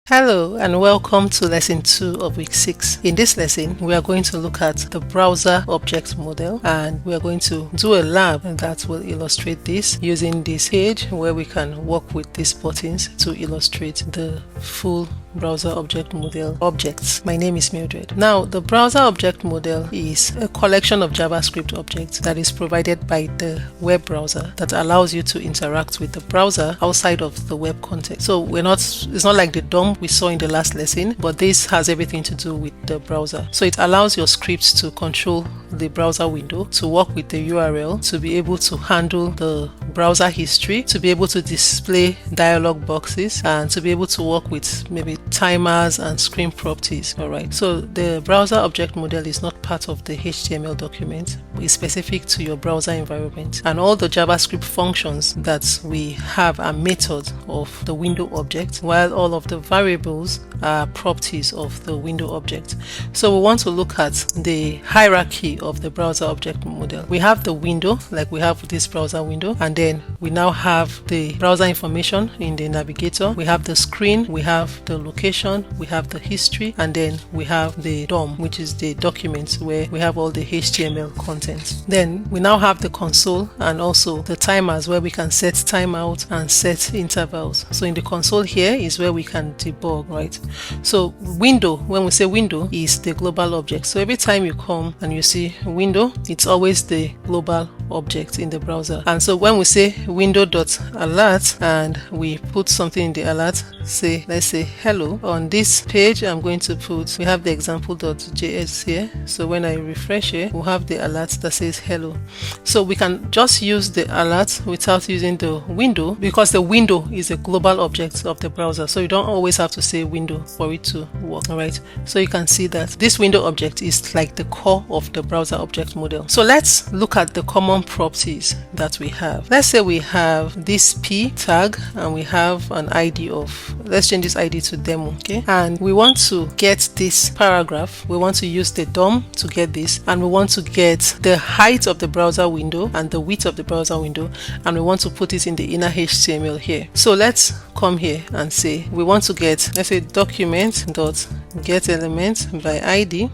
Hello and welcome to lesson 2 of week 6. In this lesson, we are going to look at the browser object model and we are going to do a lab that will illustrate this using this page where we can work with these buttons to illustrate the full browser object model objects. My name is Mildred. Now, the browser object model is a collection of JavaScript objects that is provided by the web browser that allows you to interact with the browser outside of the web context. So it's not like the DOM we saw in the last lesson, but this has everything to do with the browser. So it allows your scripts to control the browser window, to work with the URL, to be able to handle the browser history, to be able to display dialog boxes, and to be able to work with maybe timers and screen properties. Alright, so the browser object model is not part of the HTML document. It's specific to your browser environment, and all the JavaScript functions that we have are methods of the window object, while all of the variables are properties of the window object. So we want to look at the hierarchy of the browser object model. We have the window, like we have this browser window, and then we now have the browser information in the navigator. We have the screen, we have the location, we have the history, and then we have the DOM, which is the document where we have all the HTML content. Then we now have the console and also the timers where we can set timeout and set intervals. So in the console here is where we can debug, right? So window, when we say window, is the global object. So every time you come and you see window, it's always the global object in the browser. And so when we say window.alert and we put something in the alert, say let's say hello, on this page I'm going to put, we have the example.js here. So when I refresh it, we'll have the alert that says hello. So we can just use the alert without using the window, because the window is a global object of the browser. So you don't always have to say window for it to work. All right, so you can see that this window object is like the core of the browser object model. So let's look at the common properties that we have. Let's say we have this p tag and we have an id of, let's change this id to demo, okay, and we want to get this paragraph. We want to use the DOM to get this, and we want to get the height of the browser window and the width of the browser window, and we want to put it in the inner HTML here. So let's come here and say we want to get, let's say, document dot get element by id,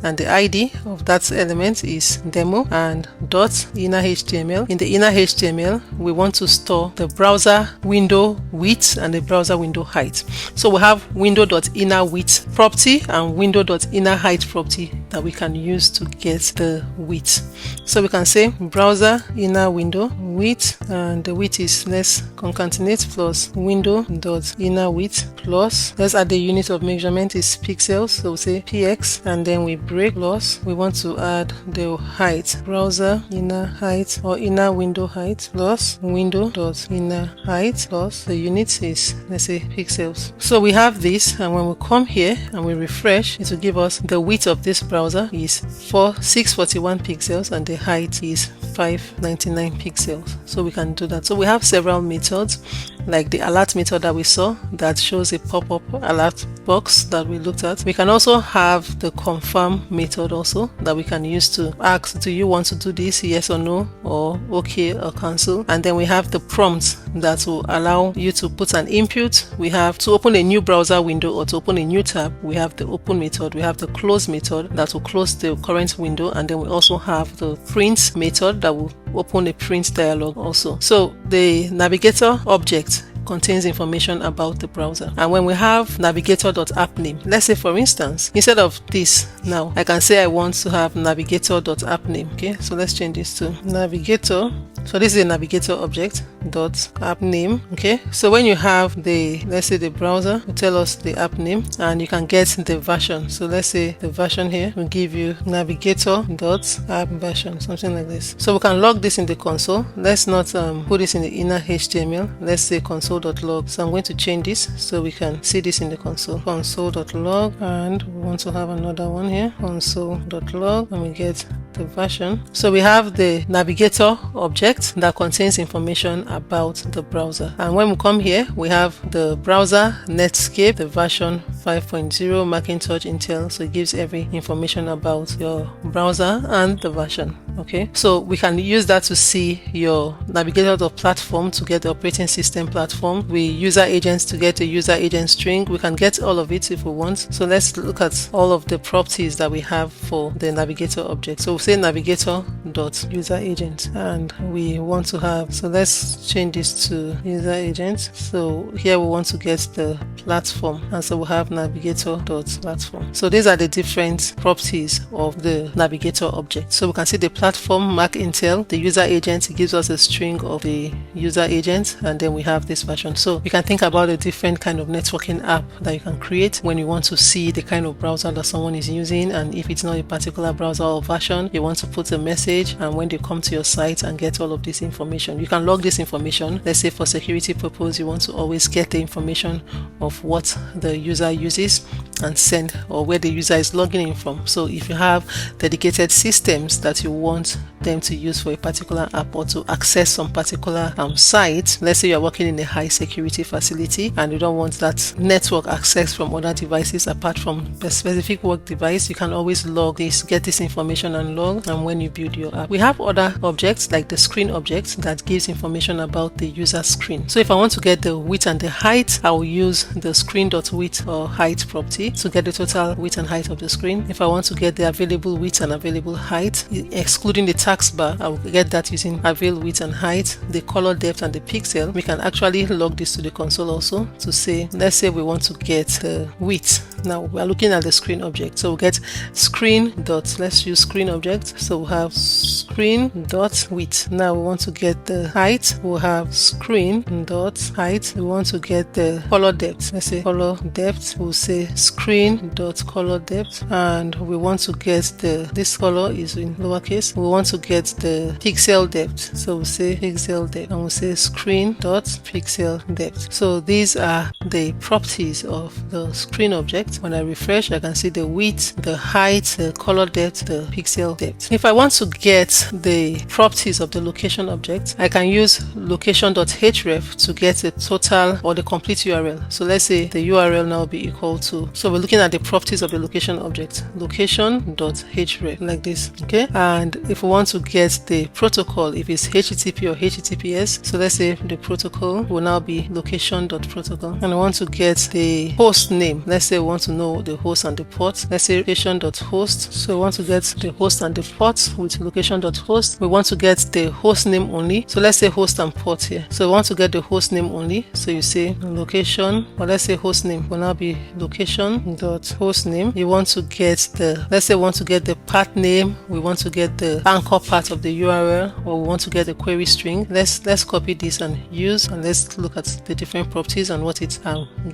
and the id of that element is demo, and dot inner HTML. In the inner HTML, we want to store the browser window width and the browser window height. So we have window.inner width property and window.inner height property that we can use to get the width. So we can say browser inner window width, and the width is, let's concatenate, plus window.inner width plus, let's add the unit of measurement is pixels, so we say px, and then we break, plus we want to add the height, browser inner height or inner window height plus window dot inner height plus the unit is, let's say, pixels. So we have this, and when we come here and we refresh, it will give us the width of this browser is 641 pixels and the height is 599 pixels. So we can do that. So we have several methods, like the alert method that we saw that shows a pop-up alert box that we looked at. We can also have the confirm method also that we can use to ask, do you want to do this, yes or no, or okay or cancel. And then we have the prompt that will allow you to put an input. We have to open a new browser window or to open a new tab. We have the open method. We have the close method that will close the current window, and then we also have the print method that will open a print dialog also. So the navigator object contains information about the browser. And when we have navigator.appname, let's say for instance, instead of this, now I can say I want to have navigator.appname. Okay, so let's change this to navigator. So this is a navigator object dot app name. Okay, so when you have the, let's say the browser will tell us the app name, and you can get the version. So let's say the version here will give you navigator dot app version, something like this. So we can log this in the console. Let's not put this in the inner HTML. Let's say console.log. So I'm going to change this so we can see this in the console. Console.log, and we want to have another one here, console.log, and we get the version. So we have the navigator object that contains information about the browser. And when we come here, we have the browser Netscape, the version 5.0 Macintosh Intel. So it gives every information about your browser and the version. Okay, so we can use that to see your navigator.platform to get the operating system platform. platform. We user agents to get a user agent string. We can get all of it if we want. So let's look at all of the properties that we have for the navigator object. So we'll say navigator.user agent, and we want to have, so let's change this to user agent. So here we want to get the platform, and so we'll have navigator.platform. So these are the different properties of the navigator object. So we can see the platform mark Intel, the user agent gives us a string of the user agent, and then we have this version. So you can think about a different kind of networking app that you can create when you want to see the kind of browser that someone is using, and if it's not a particular browser or version, you want to put a message, and when they come to your site and get all of this information, you can log this information. Let's say for security purpose, you want to always get the information of what the user uses and send, or where the user is logging in from. So if you have dedicated systems that you want them to use for a particular app or to access some particular site, let's say you're working in a high security facility and you don't want that network access from other devices apart from the specific work device, you can always log this, get this information and log, and when you build your app. We have other objects like the screen object that gives information about the user screen. So if I want to get the width and the height, I will use the screen.width or height property to get the total width and height of the screen. If I want to get the available width and available height, excluding the taskbar, I will get that using avail width and height, the color depth and the pixel. We can actually log this to the console also to say, let's say we want to get the width. Now we are looking at the screen object, so we'll get screen dot, let's use screen object, so we'll have screen dot width. Now we want to get the height, we'll have screen dot height. We want to get the color depth, let's say color depth, we'll say screen dot color depth, and we want to get the, this color is in lowercase, we want to get the pixel depth, so we'll say pixel depth, and we'll say screen dot pixel depth. So these are the properties of the screen object. When I refresh, I can see the width, the height, the color depth, the pixel depth. If I want to get the properties of the location object, I can use location.href to get the total or the complete URL. So let's say the URL now be equal to, so we're looking at the properties of the location object, location.href, like this, okay? And if we want to get the protocol, if it's HTTP or HTTPS, so let's say the protocol will now be location.protocol, and I want to get the host name. Let's say we want to know the host and the port. Let's say location.host. So we want to get the host and the port with location.host. We want to get the host name only. So let's say host and port here. So we want to get the host name only. So you say location, or let's say host name will now be location.host name. You want to get the, let's say we want to get the path name. We want to get the anchor part of the URL, or we want to get the query string. Let's copy this and use, and let's look at the different properties and what it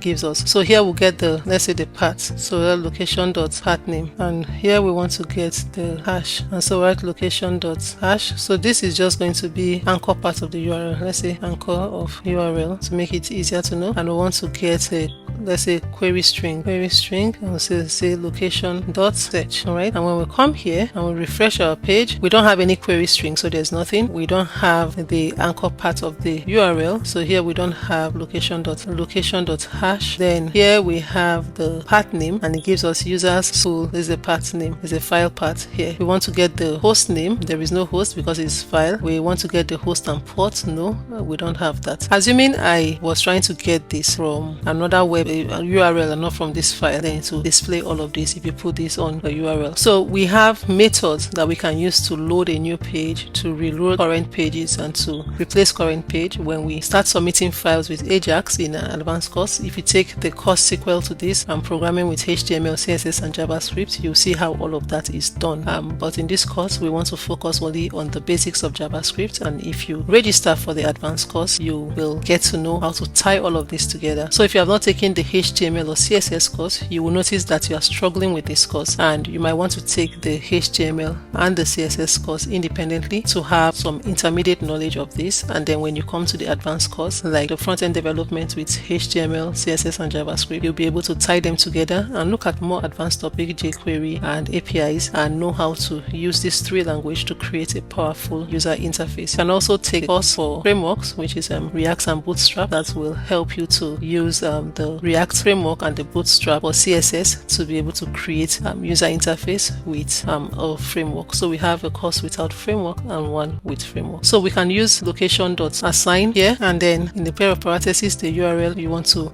gives us. So here we'll get the, let's say the path, so that location.path name, and here we want to get the hash, and so write location.hash. So this is just going to be anchor part of the URL, let's say anchor of URL to make it easier to know, and we want to get a, let's say query string, and we'll say location.search. all right, and when we come here and we refresh our page, we don't have any query string, so there's nothing. We don't have the anchor part of the URL, so here we don't have location.hash. Then here we have the path name, and it gives us users. So this is the path name, is a file path. Here we want to get the host name. There is no host because it's file. We want to get the host and port. No, we don't have that. Assuming I was trying to get this from another web URL and not from this file, then to display all of this if you put this on the URL. So we have methods that we can use to load a new page, to reload current pages, and to replace current page. When we start submitting files with Ajax in an advanced course, if you take the course sequel to this and programming with HTML, CSS and JavaScript, you'll see how all of that is done. But in this course, we want to focus only on the basics of JavaScript, and if you register for the advanced course, you will get to know how to tie all of this together. So if you have not taken the HTML or CSS course, you will notice that you are struggling with this course, and you might want to take the HTML and the CSS course independently to have some intermediate knowledge of this, and then when you come to the advanced course, like the front-end development with HTML, CSS and JavaScript, you'll be able to tie them together and look at more advanced topic, jQuery and APIs, and know how to use this three language to create a powerful user interface. You can also take a course for frameworks, which is React and Bootstrap, that will help you to use the React framework and the Bootstrap or CSS to be able to create user interface with a framework. So we have a course without framework and one with framework. So we can use location.assign here, and then in the pair of parentheses the URL you want to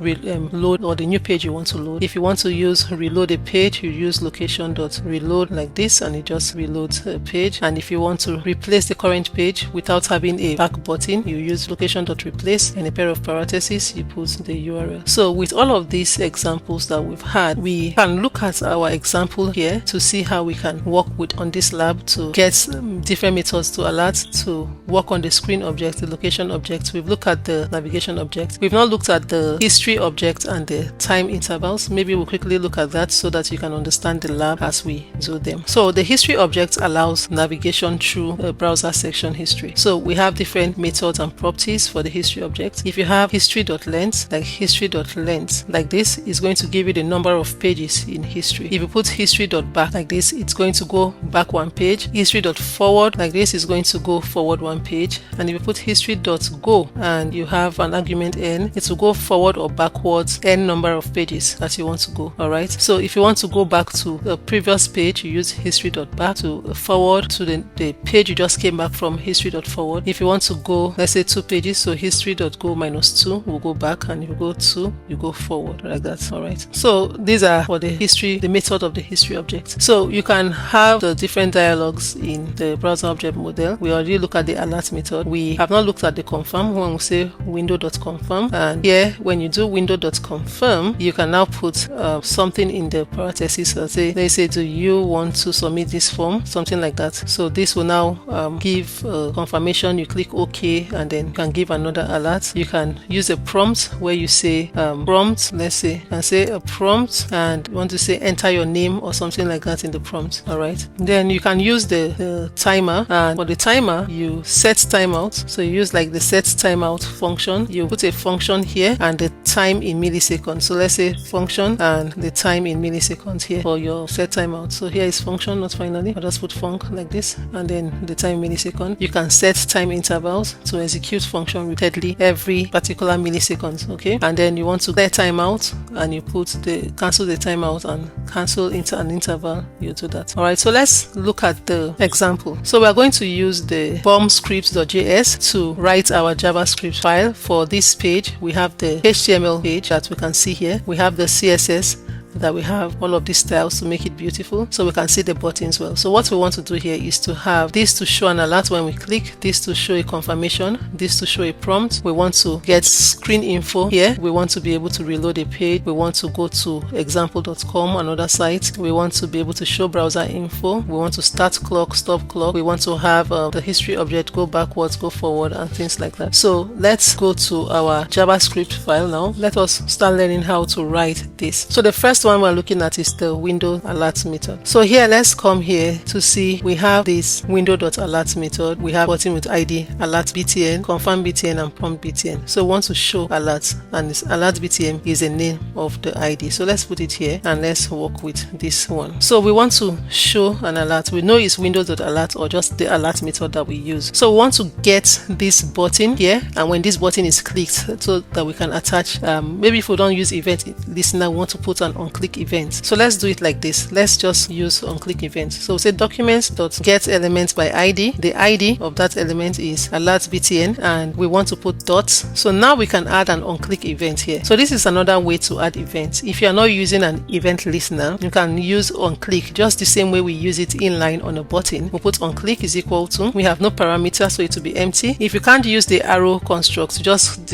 load, or the new page you want to load. If you want to use reload a page, you use location.reload like this, and it just reloads a page. And if you want to replace the current page without having a back button, you use location.replace, and a pair of parentheses you put the URL. So with all of these examples that we've had, we can look at our example here to see how we can work with on this lab to get different methods to alert, to work on the screen object, the location object. We've looked at the navigation object. We've not looked at the history object and the time intervals. Maybe we'll quickly look at that so that you can understand the lab as we do them. So the history object allows navigation through a browser section history. So we have different methods and properties for the history object. If you have history.length, like history.length like this, is going to give you the number of pages in history. If you put history.back like this, it's going to go back one page. History.forward like this is going to go forward one page. And if you put history.go and you have an argument n, it will go forward or backwards n number of pages that you want to go. Alright, so if you want to go back to the previous page, you use history.back. To forward to the page you just came back from, history.forward. If you want to go, let's say 2 pages, so history.go -2 will go back, and if you go 2 you go forward like that. Alright, so these are for the history, the method of the history object. So you can have the different dialogues in the browser object model. We already look at the alert method. We have not looked at the confirm. When we say window.confirm, and here when you do window.confirm, you can now put something in the parentheses. So let's say, do you want to submit this form, something like that. So this will now give confirmation. You click OK, and then you can give another alert. You can use a prompt where you say prompt, let's say, you can say a prompt, and you want to say enter your name or something like that in the prompt. All right, then you can use the timer, and for the timer you set timeout. So you use like the set timeout function. You put a function here and the time in milliseconds. So let's say function and the time in milliseconds here for your set timeout. So here is function, not finally. I'll just put func like this, and then the time millisecond. You can set time intervals to execute function repeatedly every particular milliseconds. Okay, and then you want to clear timeout, and you put the cancel the timeout and cancel into an interval. You do that. All right, so let's look at the example. So we are going to use the bombscript.js to write our JavaScript file. For this page, we have the HTML page that we can see here. We have the CSS that we have all of these styles to make it beautiful, so we can see the buttons well. So what we want to do here is to have this to show an alert when we click, this to show a confirmation, this to show a prompt. We want to get screen info here. We want to be able to reload a page. We want to go to example.com, another site. We want to be able to show browser info. We want to start clock, stop clock. We want to have the history object go backwards, go forward, and things like that. So let's go to our JavaScript file now. Let us start learning how to write this. So the first one we're looking at is the window alert method. So here, let's come here to see we have this window.alert method. We have button with ID, alert btn, confirm btn, and prompt btn. So we want to show alerts, and this alert btn is the name of the ID. So let's put it here and let's work with this one. So we want to show an alert. We know it's window.alert or just the alert method that we use. So we want to get this button here, and when this button is clicked, so that we can attach maybe if we don't use event listener, we want to put an on-click event. So let's do it like this. Let's just use on-click event. So say documents.get element by ID. The ID of that element is alert btn, and we want to put dots. So now we can add an on-click event here. So this is another way to add events. If you are not using an event listener, you can use on-click just the same way we use it inline on a button. We put on-click is equal to, we have no parameter, so it will be empty. If you can't use the arrow construct, just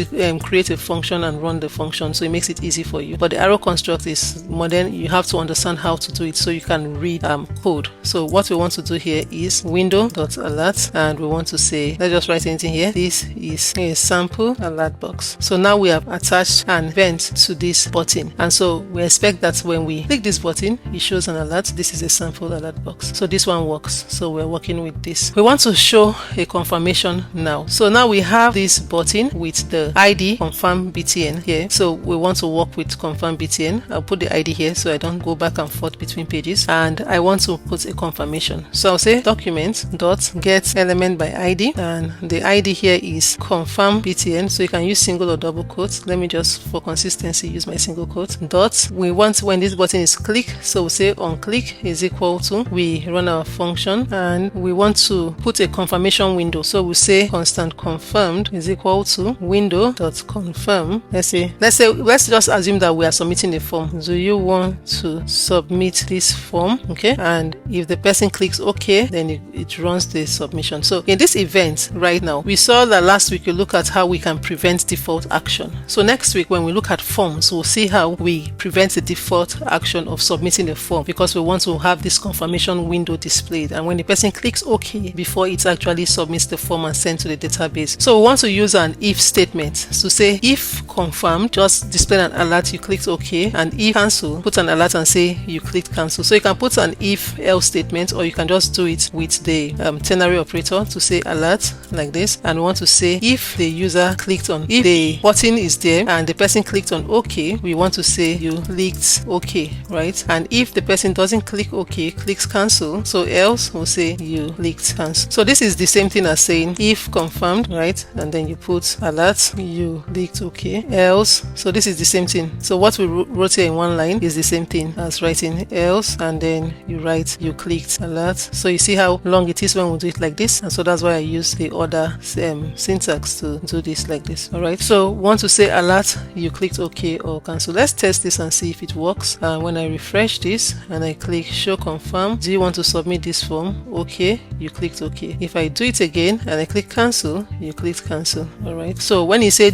create a function and run the function, so it makes it easy for you. But the arrow construct is modern. You have to understand how to do it so you can read code. So what we want to do here is window.alert, and we want to say, let's just write anything here. This is a sample alert box. So now we have attached an event to this button, and so we expect that when we click this button, it shows an alert. This is a sample alert box. So this one works. So we're working with this. We want to show a confirmation now. So now we have this button with the ID confirm btn here. So we want to work with confirm btn. I'll put the ID here so I don't go back and forth between pages, and I want to put a confirmation. So I'll say document dot get element by ID, and the ID here is confirm btn, so you can use single or double quotes. Let me just for consistency use my single quote. Dot, we want when this button is clicked, so we'll say on click is equal to, we run our function and we want to put a confirmation window, so we'll say constant confirmed is equal to window dot confirm. Let's just assume that we are submitting a form. Do you want to submit this form? Okay, and if the person clicks OK, then it runs the submission. So in this event right now, we saw that last week we look at how we can prevent default action. So next week when we look at forms, we'll see how we prevent the default action of submitting a form, because we want to have this confirmation window displayed, and when the person clicks OK before it actually submits the form and sent to the database. So we want to use an if statement to say if confirmed, just display an alert, you clicked OK, and if cancel, put an alert and say you clicked cancel. So you can put an if else statement, or you can just do it with the ternary operator to say alert like this, and we want to say if the user clicked on, if the button is there and the person clicked on OK, we want to say you clicked OK, right? And if the person doesn't click OK, clicks cancel, so else we'll say you clicked cancel. So this is the same thing as saying if confirmed, right? And then you put alert, you clicked OK, else. So this is the same thing. So what we wrote here in one line is the same thing as writing else, and then you write you clicked alert. So you see how long it is when we do it like this, and so that's why I use the other syntax to do this like this. All right, so want to say alert, you clicked OK or cancel. Let's test this and see if it works. When I refresh this and I click show confirm, do you want to submit this form? OK, you clicked OK. If I do it again and I click cancel, you clicked cancel. All right, so when you say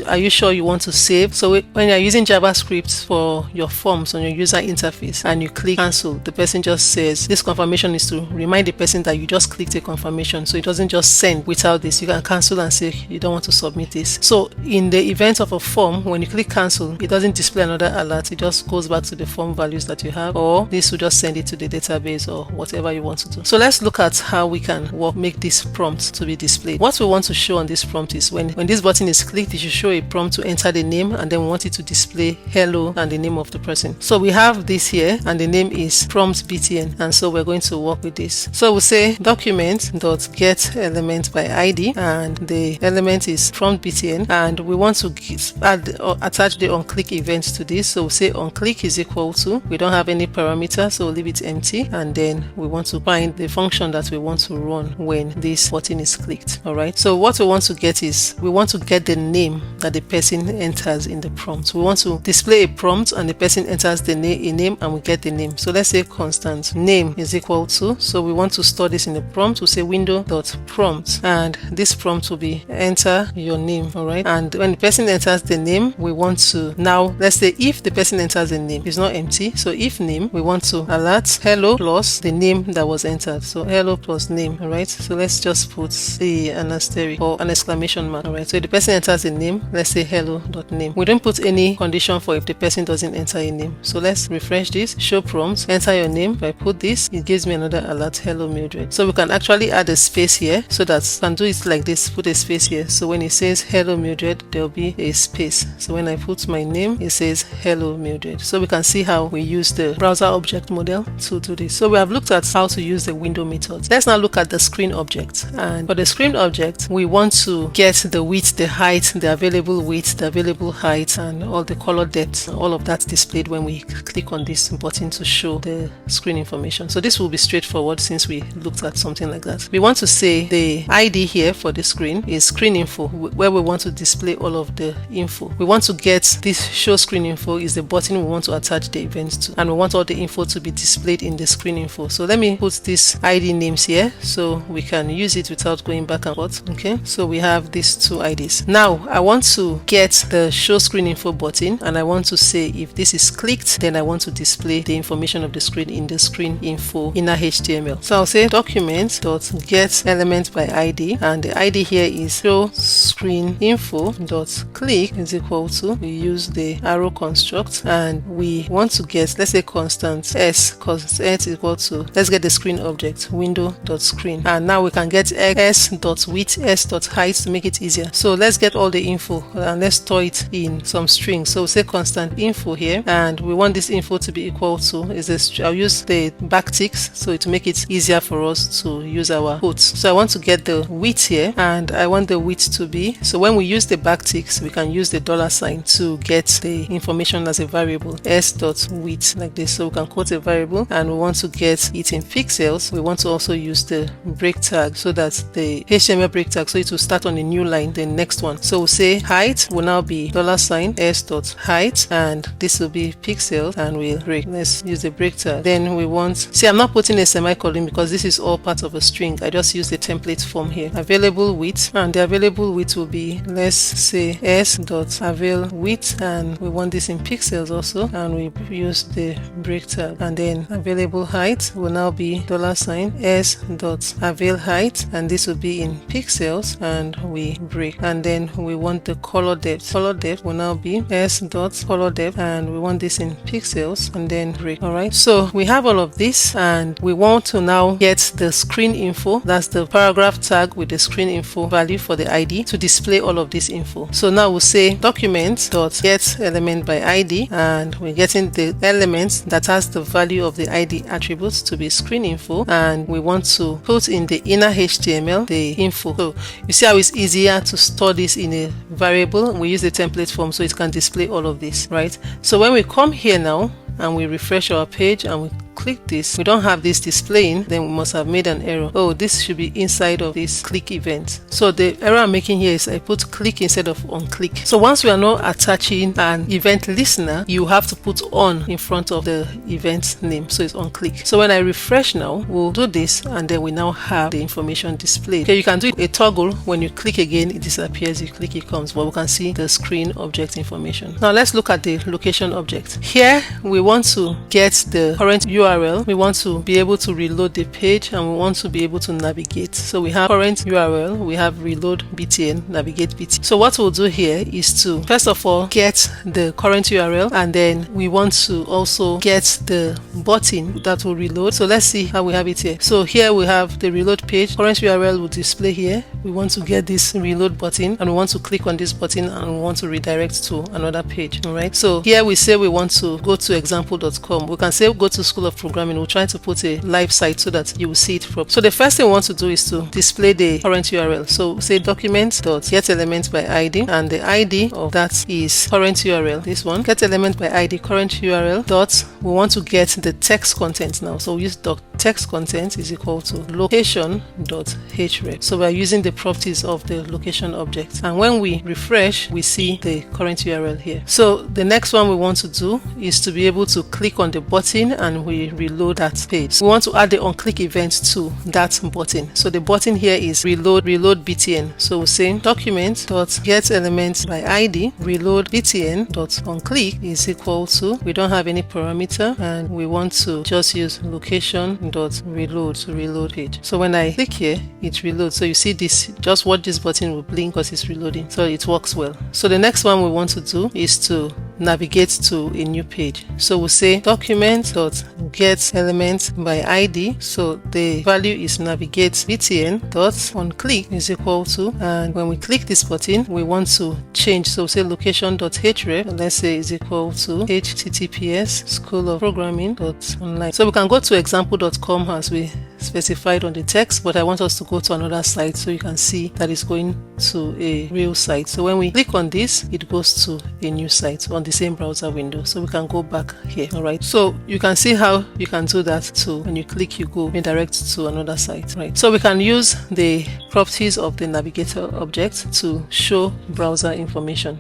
are you sure you want to save? So when you're using JavaScript for your forms on your user interface and you click cancel, the person just says this confirmation is to remind the person that you just clicked a confirmation, so it doesn't just send without this. You can cancel and say you don't want to submit this. So in the event of a form, when you click cancel, it doesn't display another alert, it just goes back to the form values that you have, or this will just send it to the database or whatever you want to do. So let's look at how we can make this prompt to be displayed. What we want to show on this prompt is when this button is clicked, it should show a prompt to enter the name, and then we want it to display hello and the name of the person. So we have this here and the name is prompt btn, and so we're going to work with this. So we'll say document dot get element by ID, and the element is prompt btn, and we want to add or attach the onClick event to this. So we'll say onClick is equal to, we don't have any parameter, so we'll leave it empty, and then we want to find the function that we want to run when this button is clicked. All right, so what we want to get is we want to get the name that the person enters in the prompt. We want to display a prompt and the person enters the name and we get the name. So let's say constant name is equal to, so we want to store this in the prompt. We'll say window dot prompt, and this prompt will be enter your name. All right, and when the person enters the name, we want to now, let's say if the person enters the name, it's not empty, so if name, we want to alert hello plus the name that was entered, so hello plus name. All right, so let's just put an asterisk or an exclamation mark. All right, so if the person enters a name, let's say hello dot name. We don't put any condition for if the person doesn't enter a name. So let's refresh this, show prompt, enter your name. If I put this, it gives me another alert, hello Mildred. So we can actually add a space here, so that we can do it like this, put a space here. So when it says hello Mildred, there'll be a space. So when I put my name, it says hello Mildred. So we can see how we use the browser object model to do this. So we have looked at how to use the window method. Let's now look at the screen object. And for the screen object, we want to get the width, the height, the available width, the available height, and all the color depth. All of that displayed when we click on this button to show the screen information. So this will be straightforward since we looked at something like that. We want to say the ID here for the screen is screen info, where we want to display all of the info. We want to get this show screen info is the button we want to attach the event to, and we want all the info to be displayed in the screen info. So let me put these ID names here so we can use it without going back and forth. Okay, so we have these two IDs. Now I want to get the show screen info button, and I want to say if this is clicked, then I want to display the information of the screen in the screen info inner HTML. So I'll say document dot get element by ID, and the ID here is show screen info dot click is equal to, we use the arrow construct, and we want to get, let's say constant s is equal to, let's get the screen object window dot screen, and now we can get s dot width, s dot height to make it easier. So let's get all the info and let's store it in some strings. So say constant info here here, and we want this info to be equal to I'll use the backticks so to make it easier for us to use our quotes. So I want to get the width here, and I want the width to be, so when we use the backticks we can use the $sign to get the information as a variable s.width like this. So we can quote a variable and we want to get it in pixels. We want to also use the break tag so that the HTML break tag, so it will start on a new line, the next one. So we'll say height will now be $sign s.height, and this will be pixels, and we'll break. Let's use the break tag. Then we want, see, I'm not putting a semicolon because this is all part of a string. I just use the template form here. Available width, and the available width will be, let's say s.avail width, and we want this in pixels also, and we use the break tag. And then available height will now be $sign s.avail height, and this will be in pixels, and we break. And then we want the color depth. Color depth will now be s.color depth, and we want this in pixels, and then break. All right, so we have all of this, and we want to now get the screen info. That's the paragraph tag with the screen info value for the ID to display all of this info. So now we'll say document.get element by ID, and we're getting the element that has the value of the ID attributes to be screen info, and we want to put in the inner HTML the info. So you see how it's easier to store this in a variable. We use the template form so it can display all of this, right? So when we come here now and we refresh our page and we click this, we don't have this displaying, then we must have made an error. Oh, this should be inside of this click event. So the error I'm making here is I put click instead of on click. So once we are not attaching an event listener, you have to put on in front of the event name, so it's on click. So when I refresh now, we'll do this, and then we now have the information displayed. Okay, you can do a toggle. When you click again, it disappears. You click, it comes, but we can see the screen object information. Now let's look at the location object. Here we want to get the current URL. We want to be able to reload the page, and we want to be able to navigate. So we have current URL, we have reload btn, navigate btn. So what we'll do here is to first of all get the current URL, and then we want to also get the button that will reload. So let's see how we have it here. So here we have the reload page. Current URL will display here. We want to get this reload button, and we want to click on this button, and we want to redirect to another page. All right, so here we say we want to go to example.com. We can say go to School of Programming. We'll try to put a live site so that you will see it properly. So the first thing we want to do is to display the current URL. So say document.get element by ID, and the ID of that is current URL. This one, get element by ID current URL dot. We want to get the text content now. So we use text content is equal to location.href. So we are using the properties of the location object, and when we refresh, we see the current URL here. So the next one we want to do is to be able to click on the button, and we reload that page. We want to add the on-click event to that button. So the button here is reload btn. So we'll say document.get element by ID reload btn.onClick is equal to, we don't have any parameter, and we want to just use location.reload to reload page. So when I click here, it reloads. So you see this, just watch this button will blink because it's reloading. So it works well. So the next one we want to do is to navigate to a new page. So we'll say document.get element by ID. So the value is navigate btn.onClick is equal to, and when we click this button, we want to change. So we'll say location.href, let's say is equal to https schoolofprogramming.online. So we can go to example.com as we specified on the text, but I want us to go to another site so you can see that it's going to a real site. So when we click on this, it goes to a new site on the same browser window. So we can go back here. All right, so you can see how you can do that too. When you click, you go redirect to another site. Right, so we can use the properties of the navigator object to show browser information.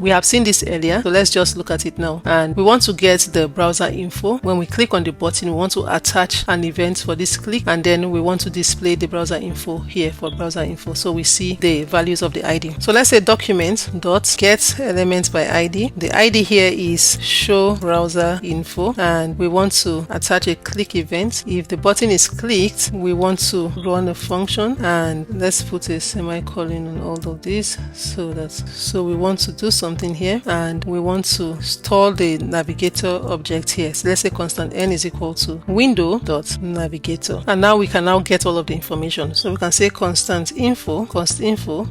We have seen this earlier, so let's just look at it now. And we want to get the browser info. When we click on the button, we want to attach an event for this click, and then we want to display the browser info here for browser info. So we see the values of the ID. So let's say document.get element by ID. The ID here is show browser info, and we want to attach a click event. If the button is clicked, we want to run a function, and let's put a semicolon on all of this so we want to do something something here, and we want to store the navigator object here. So let's say constant n is equal to window.navigator, and now we can now get all of the information. So we can say constant info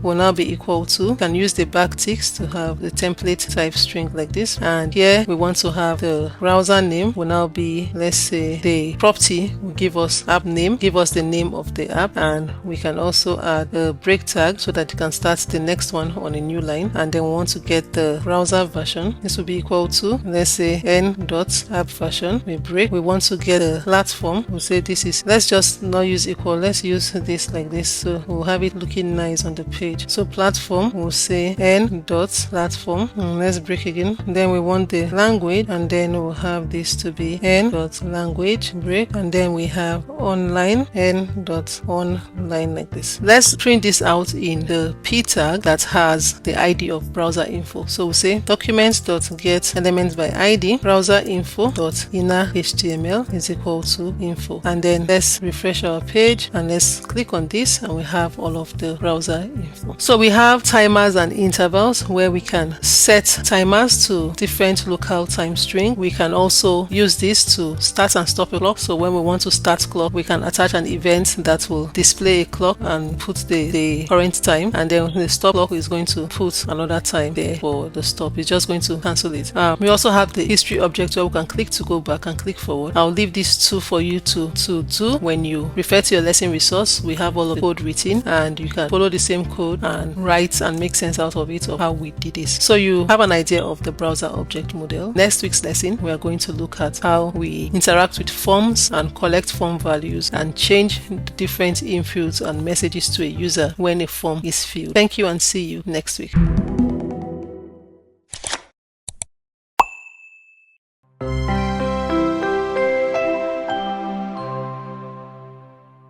will now be equal to, you can use the backticks to have the template type string like this, and here we want to have the browser name will now be, let's say, the property will give us app name, give us the name of the app, and we can also add a break tag so that you can start the next one on a new line. And then we want to get the browser version. This will be equal to, let's say, n.app version. We break. We want to get a platform. We'll say this is, let's just not use equal, let's use this like this, so we'll have it looking nice on the page. So platform, we'll say n.platform. Let's break again. Then we want the language, and then we'll have this to be n.language break, and then we have online n.online like this. Let's print this out in the p tag that has the ID of browser info. So we'll say documents.get element by ID browser info.inner HTML is equal to info, and then let's refresh our page and let's click on this, and we have all of the browser info. So we have timers and intervals where we can set timers to different local time string. We can also use this to start and stop a clock. So when we want to start clock, we can attach an event that will display a clock and put the current time, and then the stop clock is going to put another time there for the stop. It's just going to cancel it. We also have the history object where we can click to go back and click forward. I'll leave these two for you to do when you refer to your lesson resource. We have all of the code written, and you can follow the same code and write and make sense out of it of how we did this. So you have an idea of the browser object model. Next week's lesson, we are going to look at how we interact with forms and collect form values and change different inputs and messages to a user when a form is filled. Thank you, and see you next week.